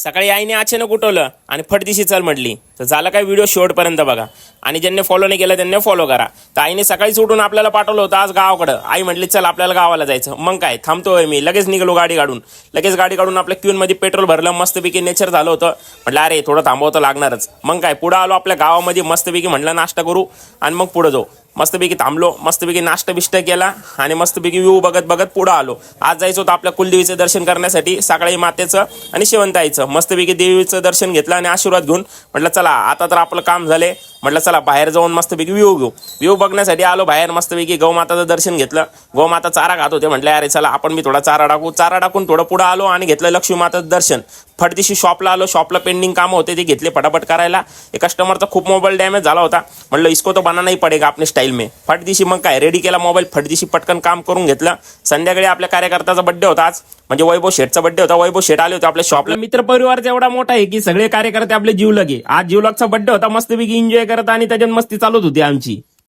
सकाळी आईने अचानक उठवलं आणि फटदिशी चल म्हटली. तर झालं काय, व्हिडिओ शेवटपर्यंत बघा आणि ज्यांनी फॉलो नाही केलं त्यांनी फॉलो करा. तर आईने सकाळीच उठून आपल्याला पाठवलं होतं आज गावाकडं. आई म्हटली चल आपल्याला गावाला जायचं. मग काय थांबतोय मी, लगेच निघालो गाडी काढून आपल्या क्यूनमध्ये पेट्रोल भरलं. मस्तपैकी नेचर झालं होतं. म्हटलं अरे थोडं थांबवतं लागणारच. मग काय पुढं आलो आपल्या गावामध्ये. मस्तपैकी म्हटलं नाश्ता करू आणि मग पुढं जाऊ. मस्तपैकी थांबलो, मस्तपैकी नाश्ता बिष्टा केला आणि मस्तपैकी व्ह्यू बघत बघत पुढं आलो. आज जायचं होतं आपल्या कुलदेवीचं दर्शन करण्यासाठी. सकाळी मातेचं आणि शेवंताईचं. मस्तपैकी देवीचं दर्शन घेतलं आणि आशीर्वाद घेऊन म्हटलं चला आता तर आपलं काम झाले. म्हटलं चला बाहेर जाऊन मस्तपैकी व्ह्यू बघण्यासाठी आलो बाहेर. मस्तपैकी गौमाताचं दर्शन घेतलं. गौमाता चारा खात होते. म्हटलं अरे चला आपण मी थोडा चारा टाकून थोडं पुढं आलो आणि घेतलं लक्ष्मी माताचं दर्शन. फटदिशी शॉपला आलो. शॉपला पेंडिंग कामं होते ते घेतले फटाफट करायला. एक कस्टमरचा खूप मोबाईल डॅमेज झाला होता. म्हटलं इसको तो बनाना ही पडेगा आपल्या स्टाईल में. फटदिशी मग काय रेडी केला मोबाईल. फटदिशी पटकन काम करून घेतलं. संध्याकाळी आपल्या कार्यकर्त्याचा बड्डे होता आज, म्हणजे वैभव शेठचा बड्डे होता. वैभव शेठ आले होते आपल्या शॉपला. मित्र परिवार एवढा मोठा आहे की सगळे कार्यकर्ते आपले जीवलग आहे. आज जीवलगचा बड्डे होता. मस्तपैकी एन्जॉय करत आणि त्याच्यात मस्ती चालूच होती आमची.